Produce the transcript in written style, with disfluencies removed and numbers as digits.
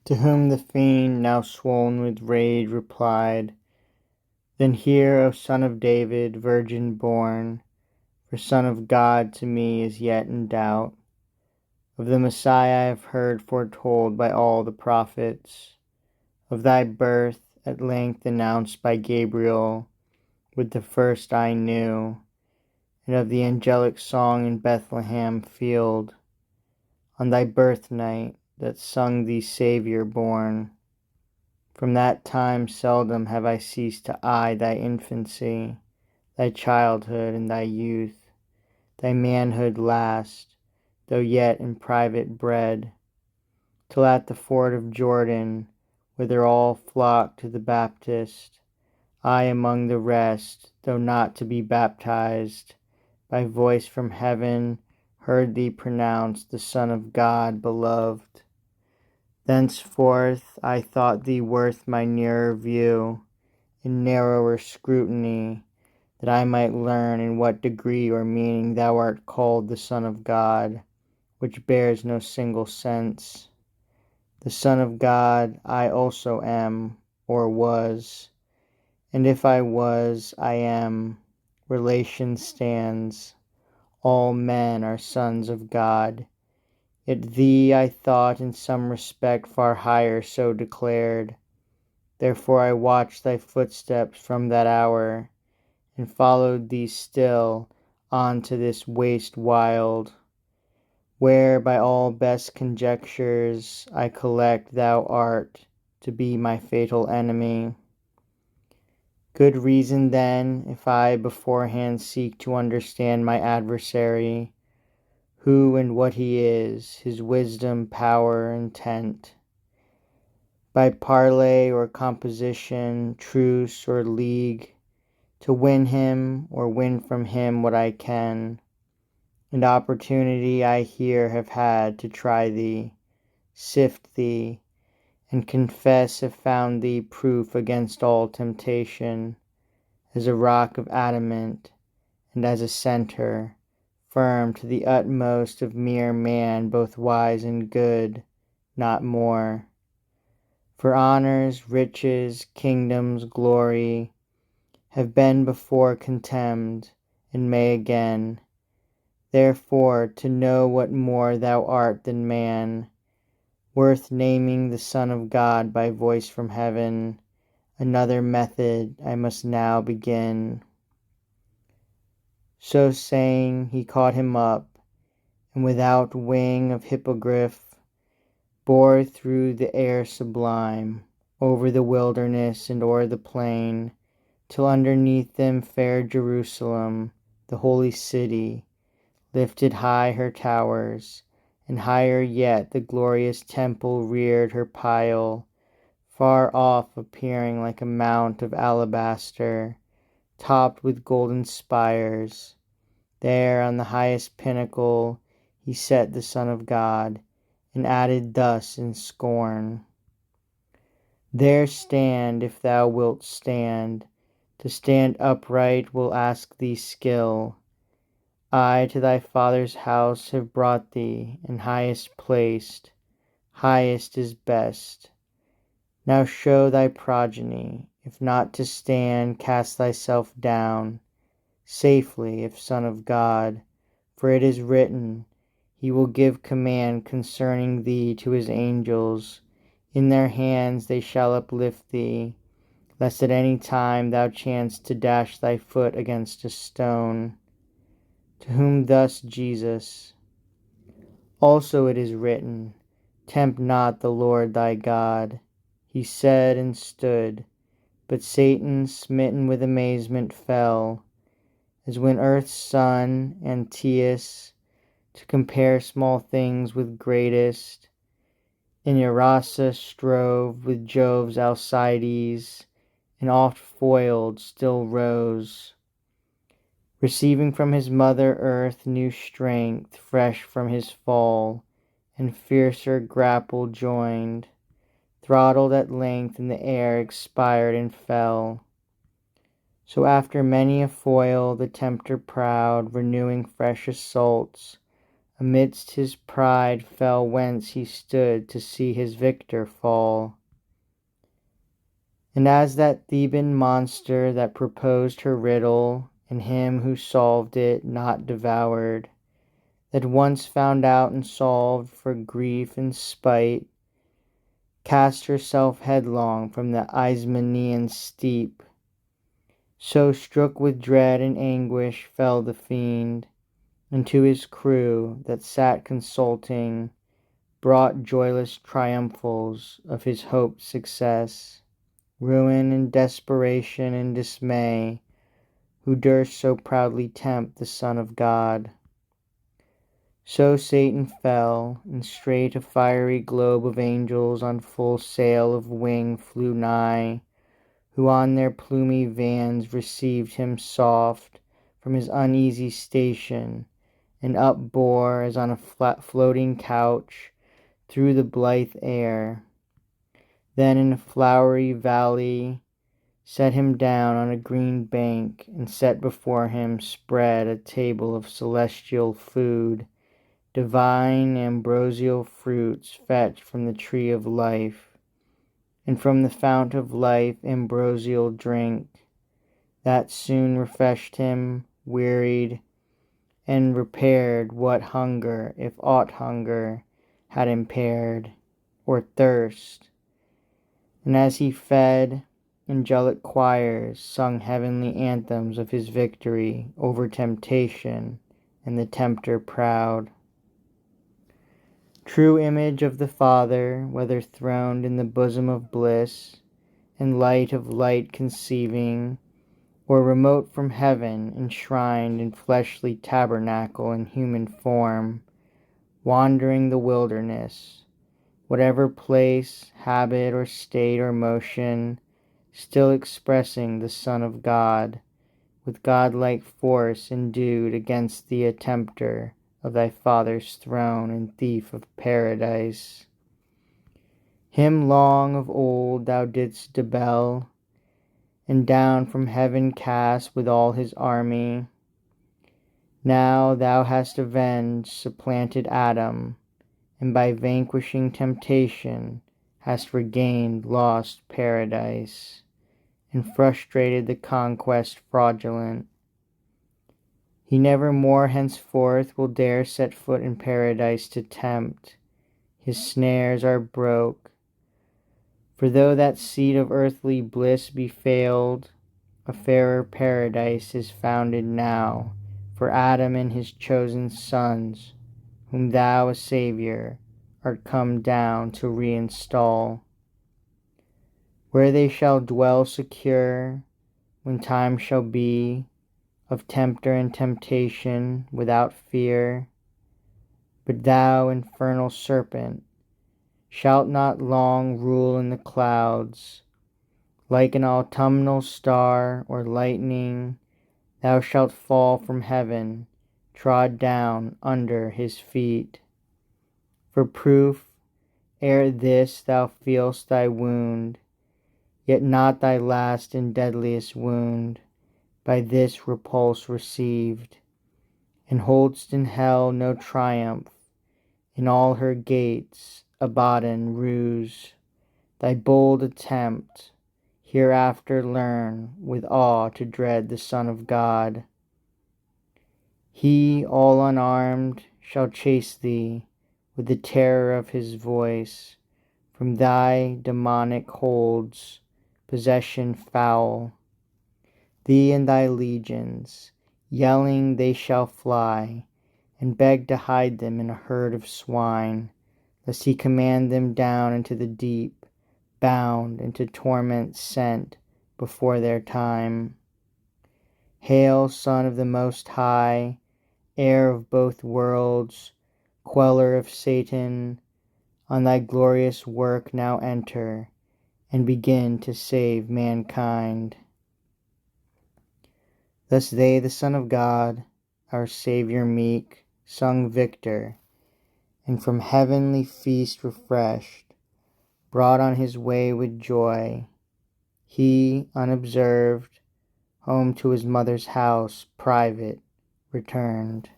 To whom the fiend, now swoln with rage, replied, "Then hear, O son of David, virgin born, for Son of God to me is yet in doubt. Of the Messiah I have heard foretold by all the prophets, of thy birth at length announced by Gabriel with the first I knew, and of the angelic song in Bethlehem field, on thy birth night that sung thee Saviour born. From that time seldom have I ceased to eye thy infancy, thy childhood and thy youth, thy manhood last, though yet in private bred, till at the ford of Jordan, whither all flock to the Baptist, I among the rest, though not to be baptized, by voice from heaven heard thee pronounce the Son of God beloved. Thenceforth I thought thee worth my nearer view and narrower scrutiny, that I might learn in what degree or meaning thou art called the Son of God, which bears no single sense. The Son of God I also am, or was, and if I was, I am. Relation stands. All men are sons of God. Yet thee I thought in some respect far higher so declared. Therefore I watched thy footsteps from that hour, and followed thee still on to this waste wild, where by all best conjectures I collect thou art to be my fatal enemy. Good reason then, if I beforehand seek to understand my adversary, who and what he is, his wisdom, power, intent. By parley or composition, truce or league, to win him or win from him what I can. And opportunity I here have had to try thee, sift thee, and confess have found thee proof against all temptation, as a rock of adamant, and as a centre, firm to the utmost of mere man, both wise and good, not more. For honours, riches, kingdoms, glory, have been before contemned, and may again. Therefore, to know what more thou art than man, worth naming the Son of God by voice from heaven, another method I must now begin. So saying, he caught him up, and without wing of hippogriff, bore through the air sublime, over the wilderness and o'er the plain, till underneath them fair Jerusalem, the holy city, lifted high her towers, and higher yet the glorious temple reared her pile, far off appearing like a mount of alabaster, topped with golden spires. There on the highest pinnacle he set the Son of God, and added thus in scorn, "There stand, if thou wilt stand. To stand upright will ask thee skill. I to thy Father's house have brought thee, and highest placed. Highest is best. Now show thy progeny. If not to stand, cast thyself down, safely, if Son of God. For it is written, He will give command concerning thee to his angels. In their hands they shall uplift thee, lest at any time thou chance to dash thy foot against a stone." To whom thus Jesus, "Also it is written, Tempt not the Lord thy God." He said and stood, but Satan, smitten with amazement, fell, as when earth's son, Antaeus, to compare small things with greatest, in Irasa strove with Jove's Alcides, and oft foiled still rose, receiving from his mother earth new strength, fresh from his fall, and fiercer grapple joined, throttled at length in the air, expired and fell. So after many a foil, the tempter proud, renewing fresh assaults, amidst his pride fell whence he stood to see his victor fall. And as that Theban monster that proposed her riddle, and him who solved it not devoured, that once found out and solved for grief and spite, cast herself headlong from the Ismenian steep, so struck with dread and anguish fell the fiend, and to his crew that sat consulting brought joyless triumphals of his hoped success, ruin and desperation and dismay, who durst so proudly tempt the Son of God. So Satan fell, and straight a fiery globe of angels on full sail of wing flew nigh, who on their plumy vans received him soft from his uneasy station, and upbore as on a flat floating couch through the blithe air. Then in a flowery valley set him down on a green bank, and set before him spread a table of celestial food, divine ambrosial fruits fetched from the tree of life, and from the fount of life ambrosial drink, that soon refreshed him, wearied, and repaired what hunger, if aught hunger, had impaired, or thirst. And as he fed, angelic choirs sung heavenly anthems of his victory over temptation and the tempter proud. True image of the Father, whether throned in the bosom of bliss, and light of light conceiving, or remote from heaven, enshrined in fleshly tabernacle and human form, wandering the wilderness, whatever place, habit, or state, or motion, still expressing the Son of God, with godlike force endued against the attempter of thy Father's throne and thief of paradise. Him long of old thou didst debel, and down from heaven cast with all his army. Now thou hast avenged supplanted Adam, and by vanquishing temptation hast regained lost paradise, and frustrated the conquest fraudulent. He never more henceforth will dare set foot in paradise to tempt. His snares are broke. For though that seat of earthly bliss be failed, a fairer paradise is founded now for Adam and his chosen sons, whom thou, a Saviour, art come down to reinstall, where they shall dwell secure when time shall be of tempter and temptation without fear. But thou, infernal serpent, shalt not long rule in the clouds. Like an autumnal star or lightning, thou shalt fall from heaven, trod down under his feet. For proof, ere this thou feel'st thy wound, yet not thy last and deadliest wound, by this repulse received, and hold'st in hell no triumph, in all her gates Abaddon ruse. Thy bold attempt hereafter learn with awe to dread the Son of God. He, all unarmed, shall chase thee with the terror of his voice from thy demonic holds, possession foul. Thee and thy legions, yelling they shall fly, and beg to hide them in a herd of swine, lest he command them down into the deep, bound into torment sent before their time. Hail, Son of the Most High, heir of both worlds, queller of Satan, on thy glorious work now enter, and begin to save mankind. Thus they, the Son of God, our Saviour meek, sung victor, and from heavenly feast refreshed, brought on his way with joy, he, unobserved, home to his mother's house, private, returned.